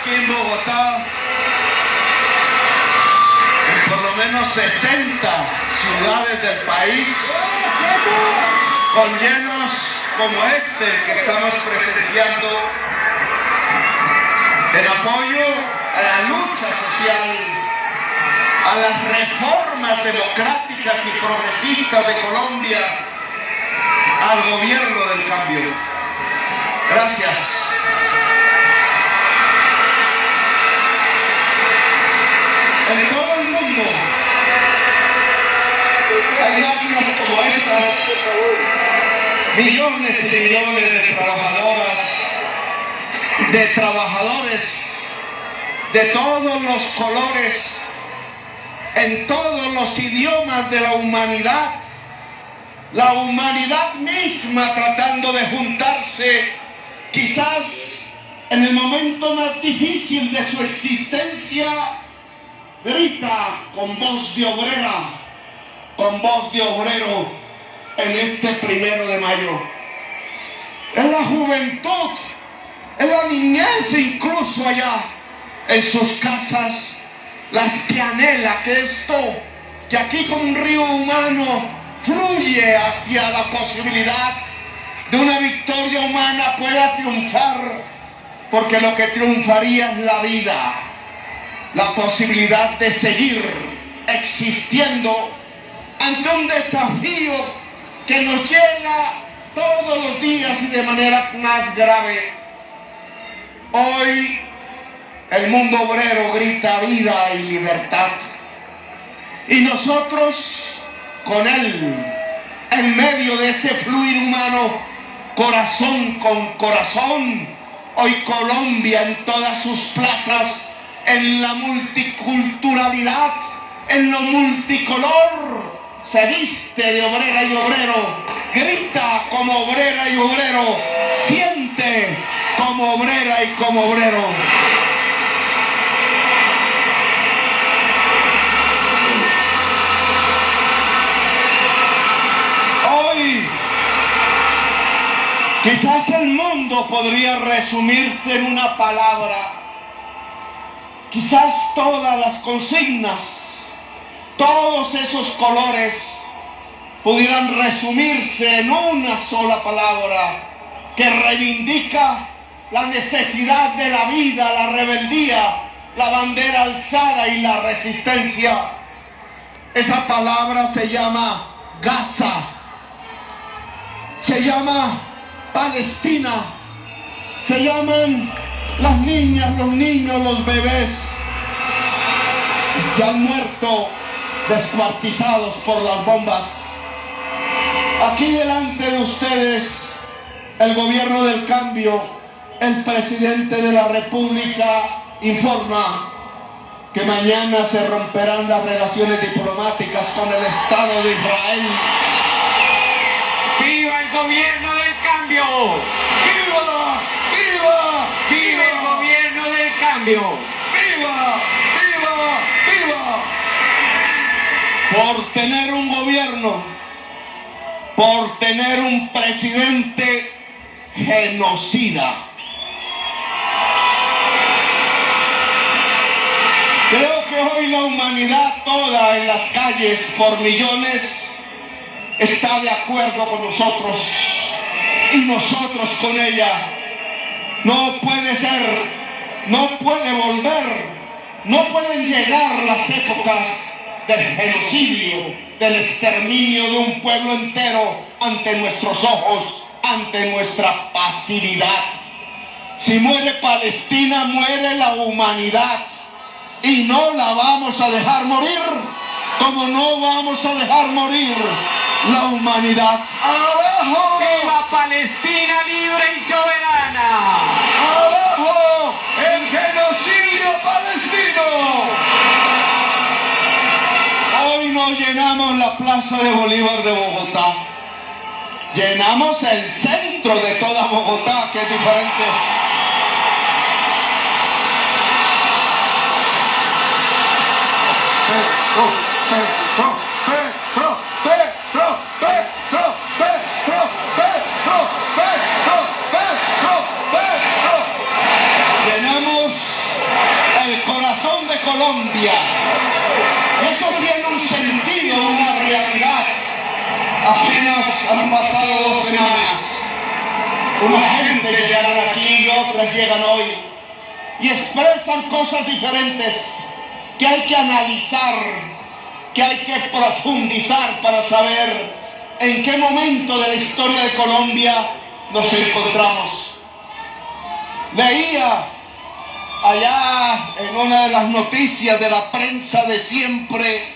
aquí en Bogotá, en por lo menos 60 ciudades del país, con llenos como este que estamos presenciando, en apoyo a la lucha social, a las reformas democráticas y progresistas de Colombia, al gobierno del cambio. Gracias. En todo el mundo hay marchas como estas, millones y millones de trabajadoras, de trabajadores de todos los colores, en todos los idiomas de la humanidad misma tratando de juntarse, quizás en el momento más difícil de su existencia, grita con voz de obrera, con voz de obrero en este 1 de mayo. Es la juventud, es la niñez incluso allá en sus casas, las que anhela que esto, que aquí como un río humano fluye hacia la posibilidad de una victoria humana, pueda triunfar, porque lo que triunfaría es la vida, la posibilidad de seguir existiendo ante un desafío que nos llega todos los días y de manera más grave. Hoy el mundo obrero grita vida y libertad, y nosotros con él, en medio de ese fluir humano, corazón con corazón. Hoy Colombia en todas sus plazas, en la multiculturalidad, en lo multicolor, se viste de obrera y obrero, grita como obrera y obrero, siente como obrera y como obrero. Hoy quizás el mundo podría resumirse en una palabra. Quizás todas las consignas, todos esos colores pudieran resumirse en una sola palabra que reivindica la necesidad de la vida, la rebeldía, la bandera alzada y la resistencia. Esa palabra se llama Gaza, se llama Palestina, se llaman las niñas, los niños, los bebés que han muerto descuartizados por las bombas. Aquí delante de ustedes, el gobierno del cambio, el presidente de la República informa que mañana se romperán las relaciones diplomáticas con el Estado de Israel. ¡Viva el gobierno del cambio! ¡Viva! ¡Viva! ¡Viva el gobierno del cambio! ¡Viva! ¡Viva! ¡Viva! Por tener un gobierno, por tener un presidente genocida. Creo que hoy la humanidad toda en las calles por millones está de acuerdo con nosotros y nosotros con ella. No puede ser, no puede volver, no pueden llegar las épocas del genocidio, del exterminio de un pueblo entero ante nuestros ojos, ante nuestra pasividad. Si muere Palestina, muere la humanidad, y no la vamos a dejar morir, como no vamos a dejar morir la humanidad. ¡Abajo! ¡Viva Palestina libre y soberana! ¡Abajo el genocidio palestino! Hoy no llenamos la Plaza de Bolívar de Bogotá, llenamos el centro de toda Bogotá, que es diferente. Llenamos Colombia. Y eso tiene un sentido, una realidad. Apenas han pasado 2 semanas. Una gente llegaron aquí y otras llegan hoy. Y expresan cosas diferentes que hay que analizar, que hay que profundizar para saber en qué momento de la historia de Colombia nos encontramos. Leía allá en una de las noticias de la prensa de siempre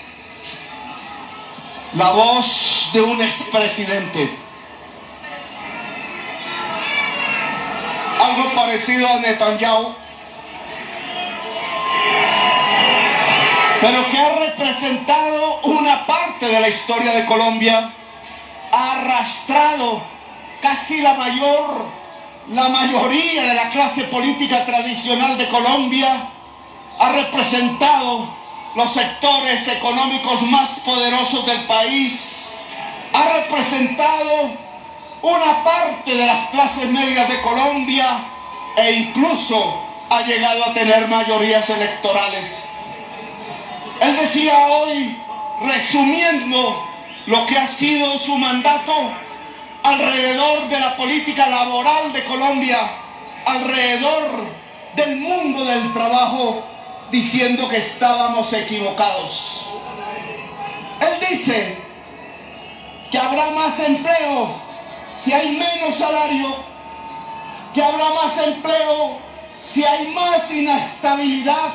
la voz de un expresidente. Algo parecido a Netanyahu, pero que ha representado una parte de la historia de Colombia, ha arrastrado casi la mayoría de la clase política tradicional de Colombia, ha representado los sectores económicos más poderosos del país, ha representado una parte de las clases medias de Colombia e incluso ha llegado a tener mayorías electorales. Él decía hoy, resumiendo lo que ha sido su mandato alrededor de la política laboral de Colombia, alrededor del mundo del trabajo, diciendo que estábamos equivocados. Él dice que habrá más empleo si hay menos salario, que habrá más empleo si hay más inestabilidad,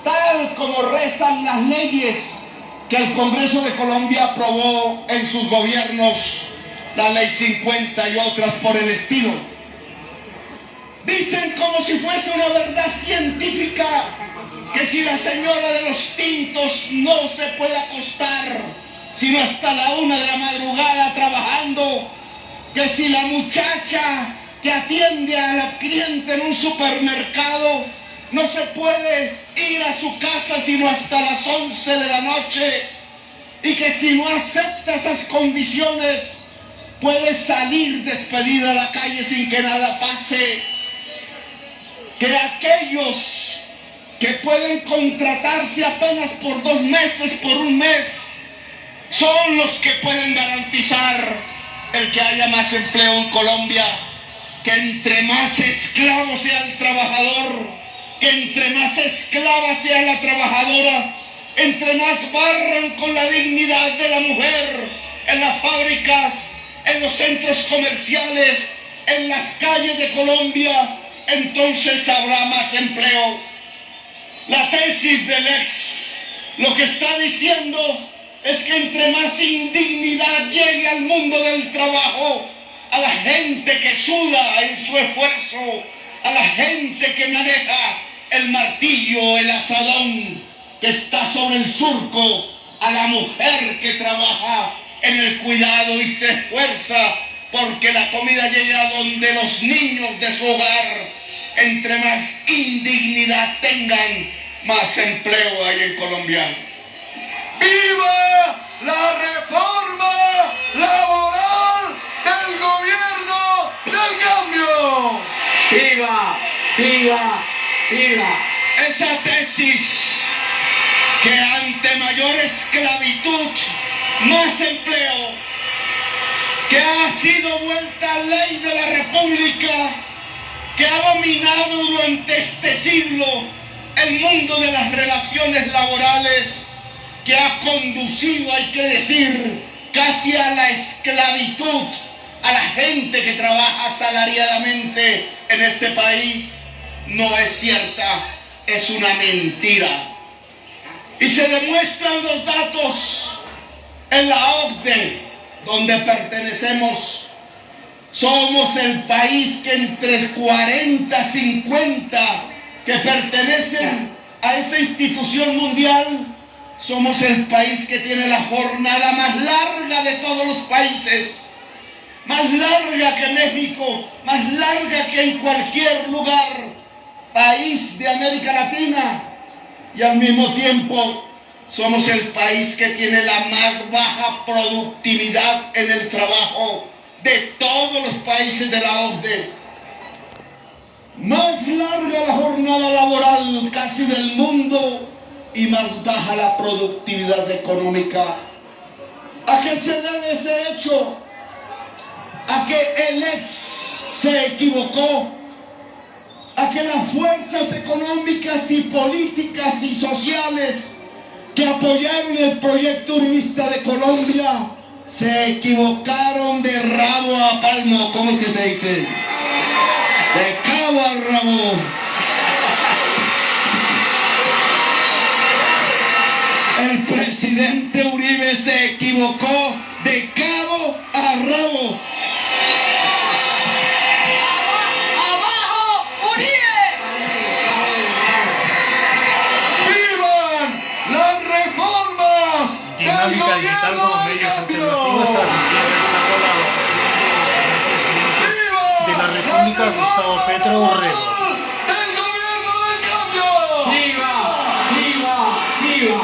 tal como rezan las leyes que el Congreso de Colombia aprobó en sus gobiernos, la Ley 50 y otras por el estilo. Dicen como si fuese una verdad científica que si la señora de los tintos no se puede acostar sino hasta la 1 de la madrugada trabajando, que si la muchacha que atiende a la cliente en un supermercado no se puede ir a su casa sino hasta las 11 de la noche, y que si no acepta esas condiciones puede salir despedida a la calle sin que nada pase, que aquellos que pueden contratarse apenas por 2 meses, por 1 mes, son los que pueden garantizar el que haya más empleo en Colombia, que entre más esclavo sea el trabajador, que entre más esclava sea la trabajadora, entre más barran con la dignidad de la mujer en las fábricas, en los centros comerciales, en las calles de Colombia, entonces habrá más empleo. La tesis del ex lo que está diciendo es que entre más indignidad llegue al mundo del trabajo, a la gente que suda en su esfuerzo, a la gente que maneja el martillo, el asadón, que está sobre el surco, a la mujer que trabaja en el cuidado y se esfuerza porque la comida llegue a donde los niños de su hogar, entre más indignidad tengan, más empleo hay en Colombia. ¡Viva la reforma laboral del gobierno del cambio! ¡Viva! ¡Viva! ¡Viva! Esa tesis que ante mayor esclavitud, más empleo, que ha sido vuelta ley de la República, que ha dominado durante este siglo el mundo de las relaciones laborales, que ha conducido, hay que decir, casi a la esclavitud a la gente que trabaja asalariadamente en este país, no es cierta, es una mentira. Y se demuestran los datos en la OCDE, donde pertenecemos. Somos el país que entre 40, 50 que pertenecen a esa institución mundial, somos el país que tiene la jornada más larga de todos los países, más larga que México, más larga que en cualquier lugar, país de América Latina, y al mismo tiempo somos el país que tiene la más baja productividad en el trabajo de todos los países de la OCDE. más larga la jornada laboral casi del mundo y más baja la productividad económica. ¿A qué se debe ese hecho? A que el ex se equivocó, a que las fuerzas económicas y políticas y sociales que apoyaron el proyecto uribista de Colombia se equivocaron de rabo a palmo. ¿Cómo es que se dice? De cabo a rabo. El presidente Uribe se equivocó de cabo a rabo. ¡Abajo, Uribe! ¡Vivan las reformas del gobierno del cambio! De la República, Gustavo Petro Urrego. ¡Viva! ¡Viva! ¡Viva!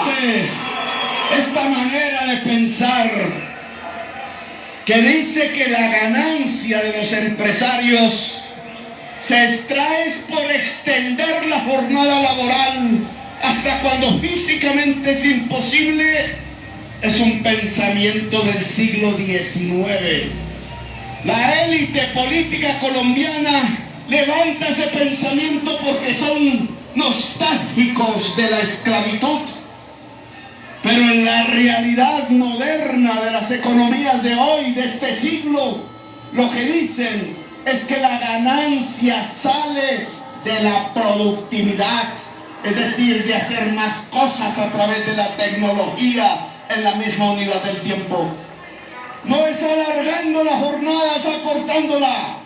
Esta manera de pensar que dice que la ganancia de los empresarios se extrae por extender la jornada laboral hasta cuando físicamente es imposible, es un pensamiento del siglo XIX. La élite política colombiana levanta ese pensamiento porque son nostálgicos de la esclavitud. Pero en la realidad moderna de las economías de hoy, de este siglo, lo que dicen es que la ganancia sale de la productividad, es decir, de hacer más cosas a través de la tecnología en la misma unidad del tiempo. No es alargando la jornada, es acortándola.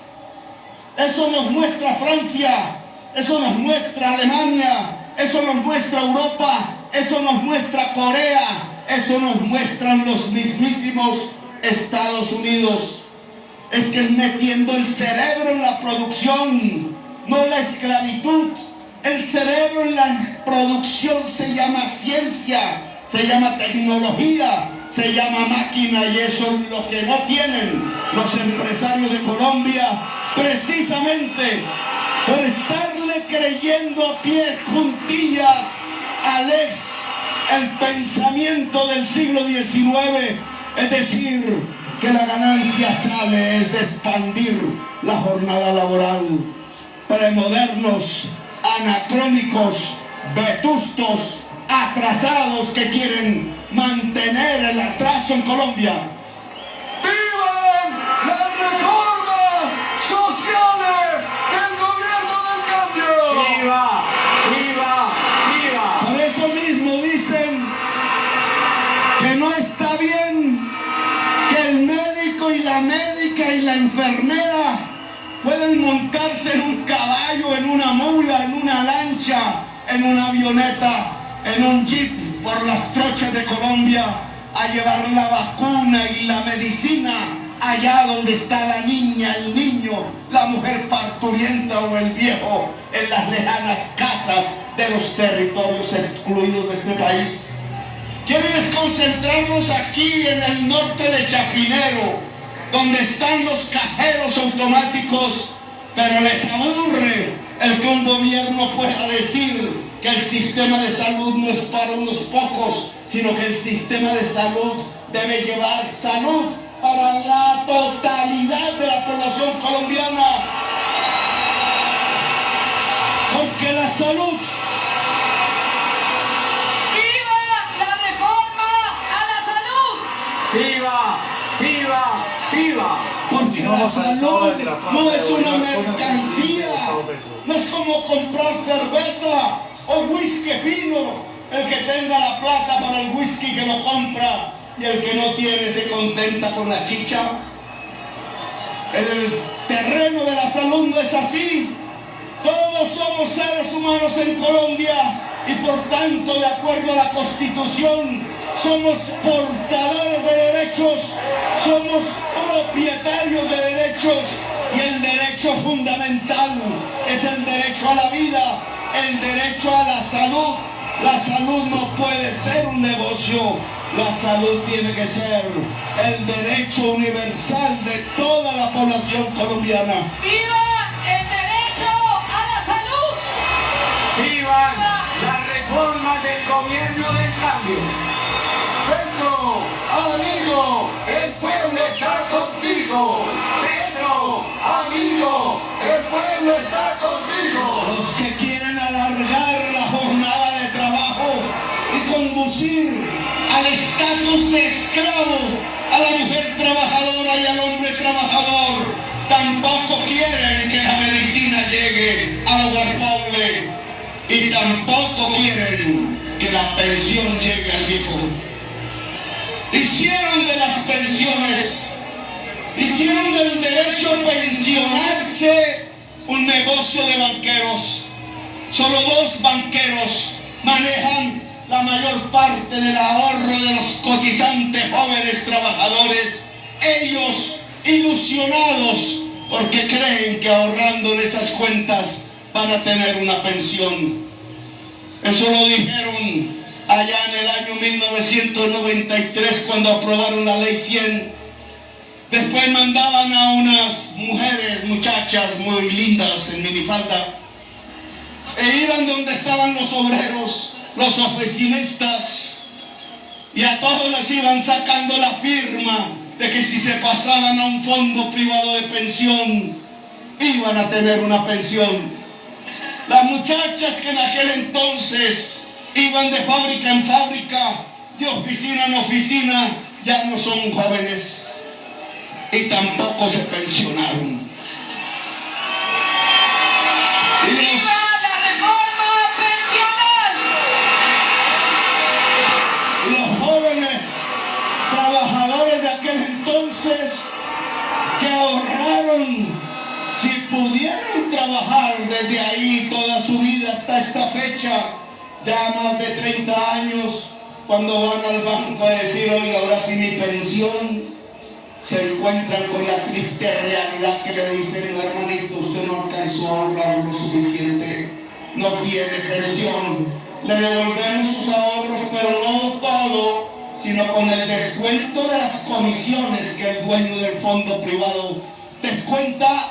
Eso nos muestra Francia, eso nos muestra Alemania, eso nos muestra Europa, eso nos muestra Corea, eso nos muestran los mismísimos Estados Unidos. Es que es metiendo el cerebro en la producción, no la esclavitud. El cerebro en la producción se llama ciencia, se llama tecnología, se llama máquina, y eso es lo que no tienen los empresarios de Colombia, precisamente por estarle creyendo a pies juntillas al ex, el pensamiento del siglo XIX, es decir, que la ganancia sale es de expandir la jornada laboral. Premodernos, anacrónicos, vetustos, atrasados que quieren mantener el atraso en Colombia. ¡Vivan las reformas sociales del gobierno del cambio! ¡Viva! ¡Viva! ¡Viva! Por eso mismo dicen que no está bien que el médico y la médica y la enfermera pueden montarse en un caballo, en una mula, en una lancha, en una avioneta, en un jeep por las trochas de Colombia a llevar la vacuna y la medicina allá donde está la niña, el niño, la mujer parturienta o el viejo en las lejanas casas de los territorios excluidos de este país. Quieren concentrarnos aquí en el norte de Chapinero, donde están los cajeros automáticos, pero les aburre el que un gobierno pueda decir que el sistema de salud no es para unos pocos, sino que el sistema de salud debe llevar salud para la totalidad de la población colombiana. Porque la salud... ¡Viva! ¡Viva! ¡Viva! Porque la salud no es una mercancía, no es como comprar cerveza o whisky fino. El que tenga la plata para el whisky que lo compra y el que no tiene se contenta con la chicha. El terreno de la salud no es así. Todos somos seres humanos en Colombia y por tanto, de acuerdo a la Constitución, somos portadores de derechos, somos propietarios de derechos, y el derecho fundamental es el derecho a la vida, el derecho a la salud. La salud no puede ser un negocio, la salud tiene que ser el derecho universal de toda la población colombiana. ¡Viva el derecho a vivan las reformas del gobierno del cambio. Pedro, amigo, el pueblo está contigo. Pedro, amigo, el pueblo está contigo. Los que quieren alargar la jornada de trabajo y conducir al estatus de esclavo a la mujer trabajadora y al hombre trabajador, tampoco quieren que la medicina llegue al hogar pobre y tampoco quieren que la pensión llegue al viejo. Hicieron de las pensiones, hicieron del derecho a pensionarse un negocio de banqueros. Solo 2 banqueros manejan la mayor parte del ahorro de los cotizantes jóvenes trabajadores. Ellos ilusionados porque creen que ahorrando en esas cuentas van a tener una pensión. Eso lo dijeron allá en el año 1993 cuando aprobaron la ley 100. Después mandaban a unas muchachas muy lindas en minifalda, e iban donde estaban los obreros, los oficinistas, y a todos les iban sacando la firma de que si se pasaban a un fondo privado de pensión, iban a tener una pensión. Las muchachas que en aquel entonces iban de fábrica en fábrica, de oficina en oficina, ya no son jóvenes y tampoco se pensionaron. ¡Viva la reforma pensional! Los jóvenes trabajadores de aquel entonces que ahorraron, si pudieron trabajar desde ahí toda su vida hasta esta fecha, ya más de 30 años, cuando van al banco a decir, oye, ahora sí mi pensión, se encuentran con la triste realidad que le dicen, hermanito, usted no alcanzó a ahorrar lo suficiente, no tiene pensión, le devolvemos sus ahorros, pero no todo, sino con el descuento de las comisiones que el dueño del fondo privado descuenta,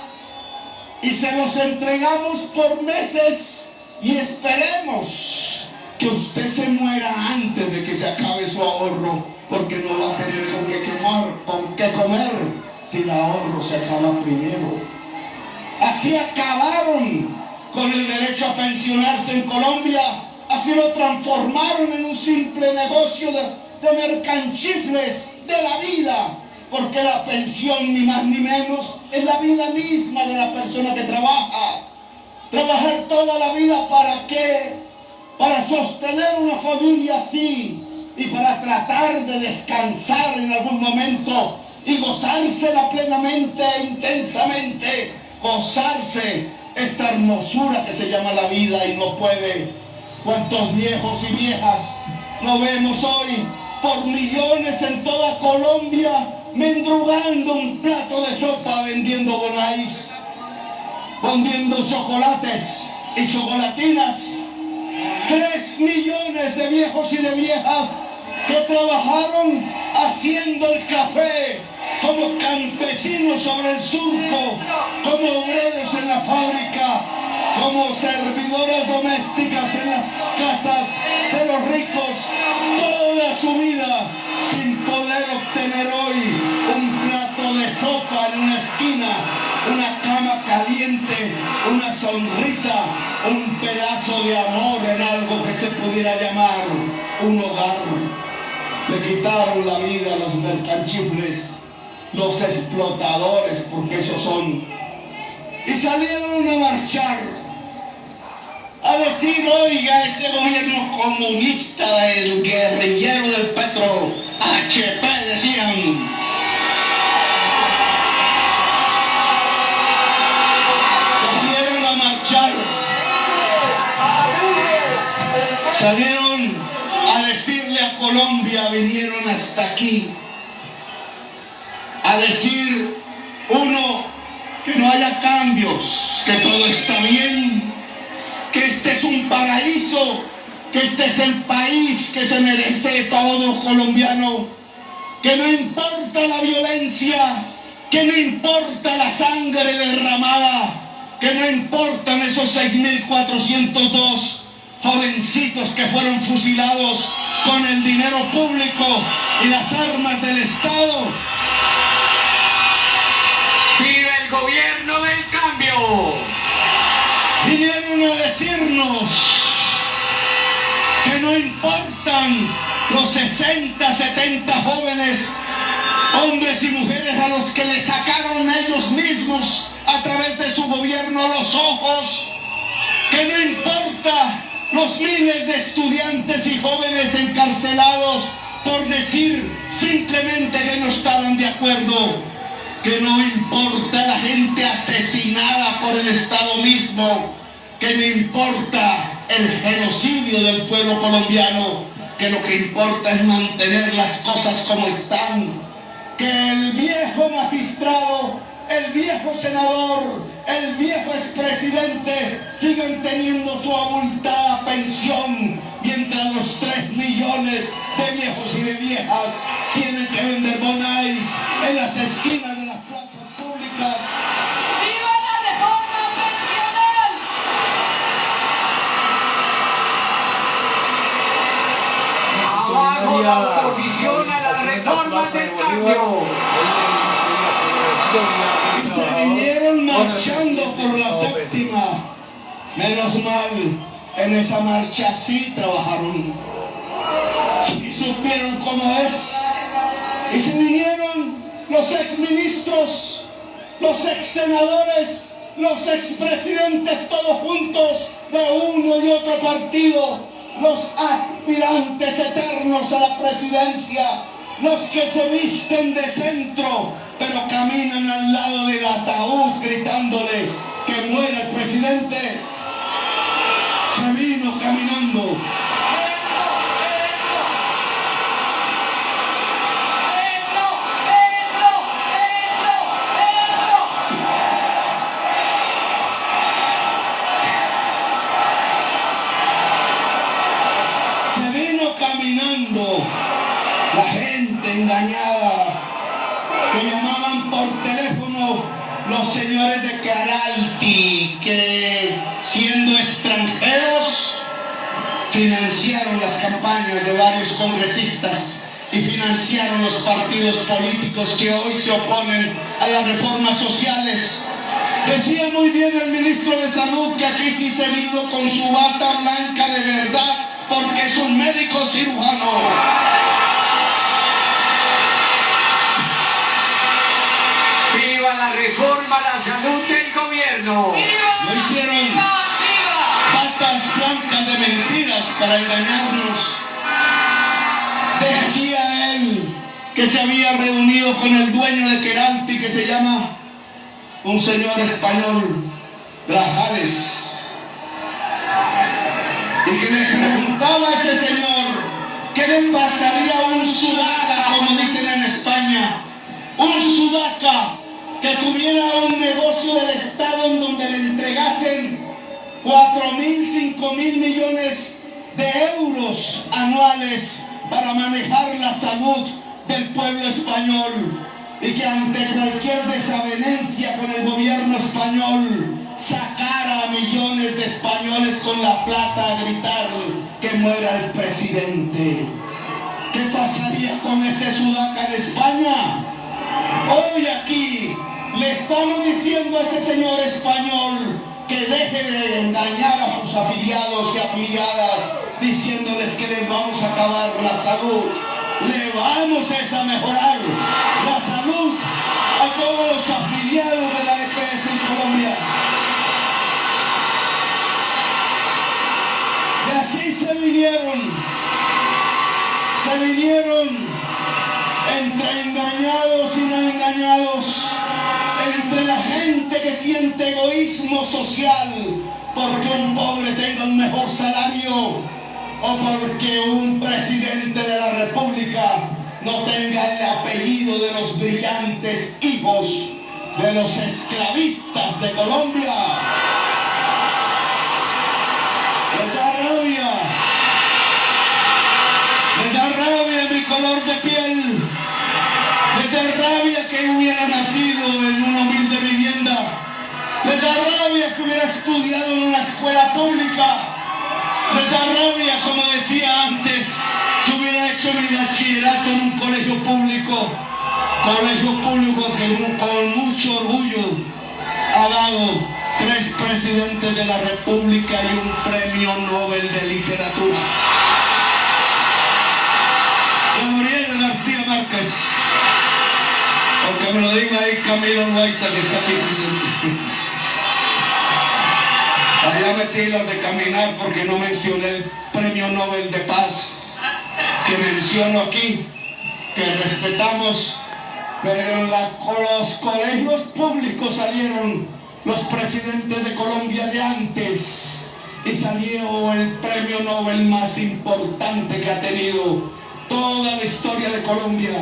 y se los entregamos por meses y esperemos que usted se muera antes de que se acabe su ahorro, porque no va a tener con qué comer si el ahorro se acaba primero. Así acabaron con el derecho a pensionarse en Colombia, así lo transformaron en un simple negocio de mercanchifles de la vida, porque la pensión ni más ni menos es la vida misma de la persona que trabaja. Trabajar toda la vida, ¿para qué? Para sostener una familia así y para tratar de descansar en algún momento y gozársela plenamente, intensamente, gozarse esta hermosura que se llama la vida y no puede. ¿Cuántos viejos y viejas lo vemos hoy por millones en toda Colombia mendrugando un plato de sopa, vendiendo bonais, vendiendo chocolates y chocolatinas? 3 millones de viejos y de viejas que trabajaron haciendo el café como campesinos sobre el surco, como obreros en la fábrica, como servidoras domésticas en las casas de los ricos, toda su vida sin poder obtener hoy un plato de sopa en una esquina, una cama caliente, una sonrisa, un pedazo de amor en algo que se pudiera llamar un hogar. Le quitaron la vida a los mercanchifles, los explotadores, porque esos son, y salieron a marchar, a decir, oiga, este gobierno comunista, el guerrillero del Petro, HP, decían. Salieron a marchar, salieron a decirle a Colombia, vinieron hasta aquí, a decir, uno, que no haya cambios, que todo está bien, que este es un paraíso, que este es el país que se merece todo colombiano, que no importa la violencia, que no importa la sangre derramada, que no importan esos 6.402 jovencitos que fueron fusilados con el dinero público y las armas del Estado. ¡Viva el gobierno del cambio! Vinieron a decirnos que no importan los 60, 70 jóvenes, hombres y mujeres a los que le sacaron ellos mismos a través de su gobierno los ojos, que no importa los miles de estudiantes y jóvenes encarcelados por decir simplemente que no estaban de acuerdo, que no importa la gente asesinada por el Estado mismo, que no importa el genocidio del pueblo colombiano, que lo que importa es mantener las cosas como están, que el viejo magistrado, el viejo senador, el viejo expresidente sigan teniendo su abultada pensión, mientras los 3 millones de viejos y de viejas tienen que vender bonais en las esquinas de las plazas públicas. ¡Viva la reforma pensional! ¡Abajo la oposición a las reformas del cambio! Y se vinieron marchando por la séptima. Menos mal, en esa marcha sí trabajaron, sí supieron cómo es. Y se vinieron los exministros, los exsenadores, los expresidentes, todos juntos de uno y otro partido, los aspirantes eternos a la presidencia, los que se visten de centro, pero caminan al lado del ataúd gritándole que muera el presidente. Se vino caminando. Se vino caminando la gente engañada, que llamaban por teléfono los señores de Caralti, que siendo extranjeros financiaron las campañas de varios congresistas y financiaron los partidos políticos que hoy se oponen a las reformas sociales. Decía muy bien el ministro de Salud que aquí sí se vino con su bata blanca de verdad, porque es un médico cirujano. ¡Viva la reforma a la salud del gobierno! No hicieron batas blancas de mentiras para engañarnos. Decía él que se había reunido con el dueño de Queralti, que se llama un señor español, Grajales, y que le preguntaba a ese señor qué le pasaría a un sudaca, como dicen en España, un sudaca que tuviera un negocio del Estado en donde le entregasen 4.000, 5.000 millones de euros anuales para manejar la salud del pueblo español, y que ante cualquier desavenencia con el gobierno español sacara a millones de españoles con la plata a gritar que muera el presidente. ¿Qué pasaría con ese sudaca de España? Hoy aquí le estamos diciendo a ese señor español que deje de engañar a sus afiliados y afiliadas, diciéndoles que les vamos a acabar la salud. Le vamos a mejorar la salud a todos los afiliados de la EPS en Colombia. Y así se vinieron entre engañados y no engañados, entre la gente que siente egoísmo social porque un pobre tenga un mejor salario, o porque un presidente de la República no tenga el apellido de los brillantes hijos de los esclavistas de Colombia. Les da rabia mi color de piel, les da rabia que hubiera nacido en una humilde vivienda, les da rabia que hubiera estudiado en una escuela pública, Me da rabia, como decía antes, que hubiera hecho mi bachillerato en un colegio público que con mucho orgullo ha dado 3 presidentes de la República y un premio Nobel de Literatura. Gabriel García Márquez, aunque me lo diga ahí Camilo Loaiza, que está aquí presente. Allá metí las de caminar porque no mencioné el premio Nobel de Paz que menciono aquí, que respetamos, pero en los colegios públicos salieron los presidentes de Colombia de antes y salió el premio Nobel más importante que ha tenido toda la historia de Colombia,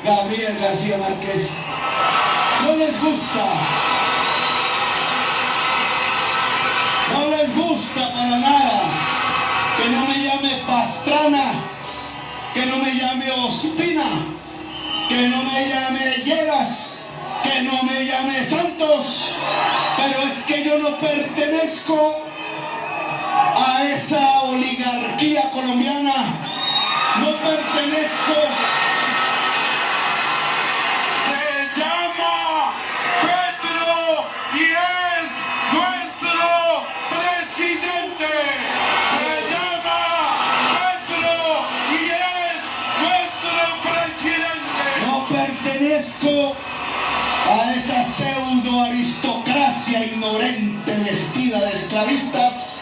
Gabriel García Márquez. No les gusta para nada que no me llame Pastrana, que no me llame Ospina, que no me llame Lleras, que no me llame Santos, pero es que yo no pertenezco a esa oligarquía colombiana, no pertenezco. Se llama Petro y es nuestro presidente. Se llama Petro y es nuestro presidente. No pertenezco a esa pseudo aristocracia ignorante vestida de esclavistas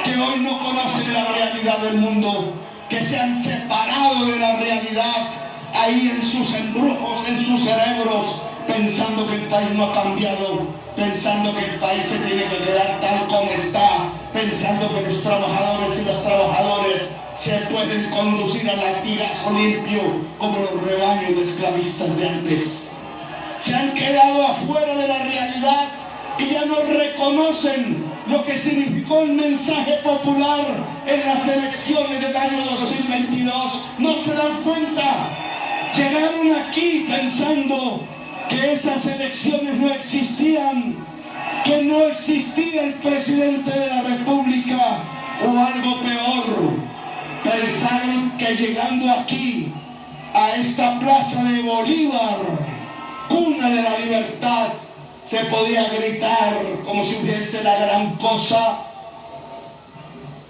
que hoy no conocen la realidad del mundo, que se han separado de la realidad ahí en sus embrujos, en sus cerebros, pensando que el país no ha cambiado, pensando que el país se tiene que quedar tal como está, pensando que los trabajadores y las trabajadoras se pueden conducir al latigazo limpio como los rebaños de esclavistas de antes. Se han quedado afuera de la realidad y ya no reconocen lo que significó el mensaje popular en las elecciones del año 2022. No se dan cuenta. Llegaron aquí pensando que esas elecciones no existían, que no existía el presidente de la República o algo peor. Pensaron que llegando aquí, a esta plaza de Bolívar, cuna de la libertad, se podía gritar como si hubiese la gran cosa,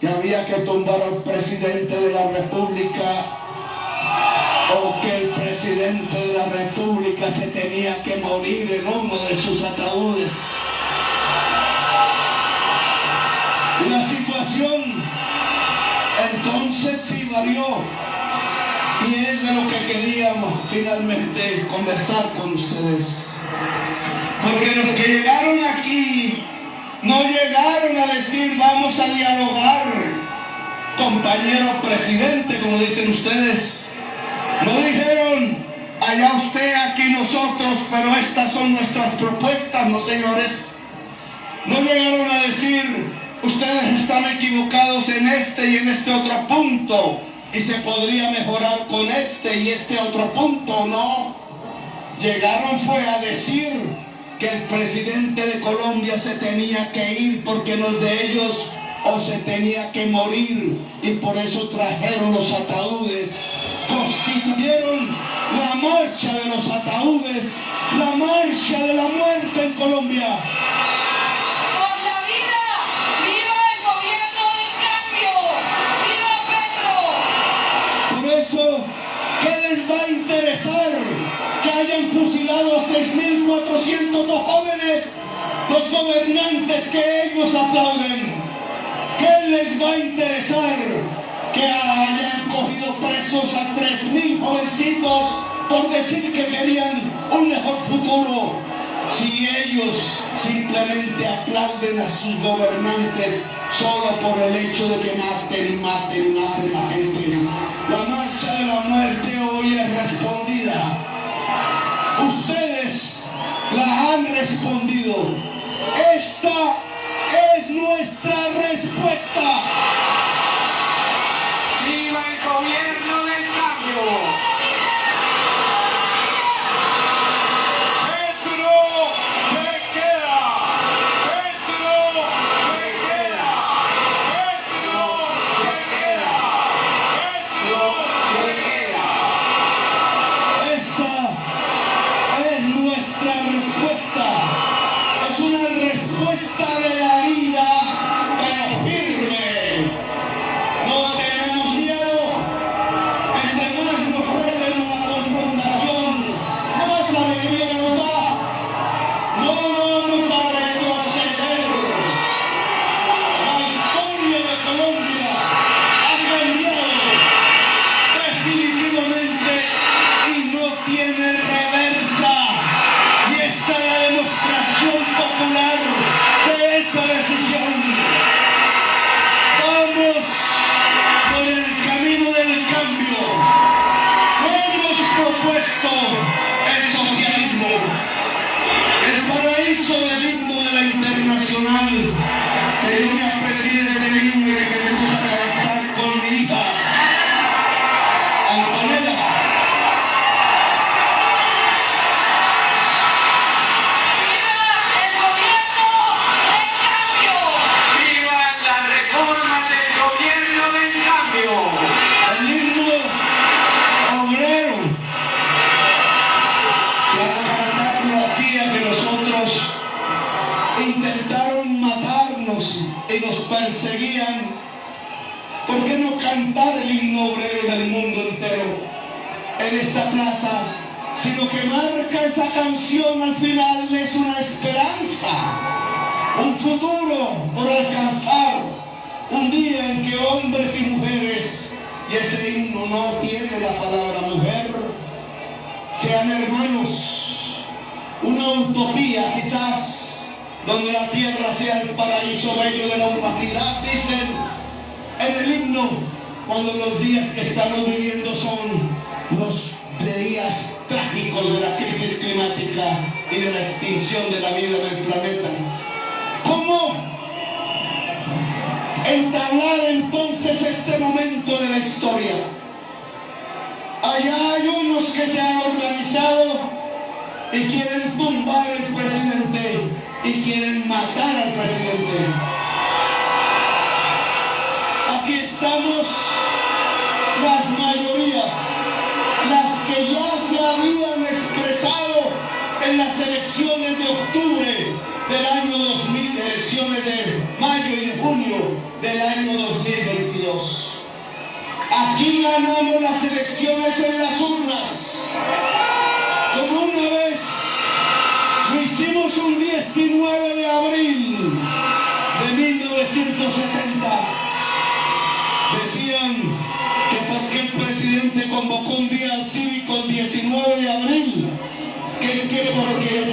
que había que tumbar al presidente de la República o que el presidente de la República se tenía que morir en uno de sus ataúdes. Y la situación entonces sí varió, y es de lo que queríamos finalmente conversar con ustedes. Porque los que llegaron aquí no llegaron a decir vamos a dialogar, compañero presidente, como dicen ustedes. No dijeron allá usted, aquí nosotros, pero estas son nuestras propuestas, no señores. No llegaron a decir ustedes están equivocados en este y en este otro punto y se podría mejorar con este y este otro punto, no. Llegaron fue a decir que el presidente de Colombia se tenía que ir porque no es de ellos o se tenía que morir, y por eso trajeron los ataúdes, constituyeron la marcha de los ataúdes, la marcha de la muerte en Colombia. ¡Por la vida! ¡Viva el gobierno del cambio! ¡Viva Petro! Por eso, ¿qué les va a interesar que hayan fusilado a 6.400 jóvenes, los gobernantes que ellos aplauden? ¿Qué les va a interesar que hayan cogido presos a 3.000 jovencitos por decir que querían un mejor futuro, si ellos simplemente aplauden a sus gobernantes solo por el hecho de que maten y maten y maten a gente? La marcha de la muerte hoy es respondida. Ustedes la han respondido. Esta es nuestra respuesta. ¡Viva el gobierno del cambio! Petro se queda. Petro se queda. Petro seguían, ¿por qué no cantar el himno obrero del mundo entero en esta plaza? Sino que marca esa canción al final es una esperanza, un futuro por alcanzar, un día en que hombres y mujeres, y ese himno no tiene la palabra mujer, sean hermanos, una utopía quizás, donde la tierra sea el paraíso bello de la humanidad, dicen en el himno, cuando los días que estamos viviendo son los días trágicos de la crisis climática y de la extinción de la vida en el planeta. ¿Cómo entablar entonces este momento de la historia? Allá hay unos que se han organizado y quieren tumbar al presidente y quieren matar al presidente. Aquí estamos las mayorías, las que ya se habían expresado en las elecciones de octubre del año 2000, elecciones de mayo y de junio del año 2022. Aquí ganamos las elecciones en las urnas, como una vez lo hicimos un 19 de abril de 1970. Decían que porque el presidente convocó un día cívico el 19 de abril, que porque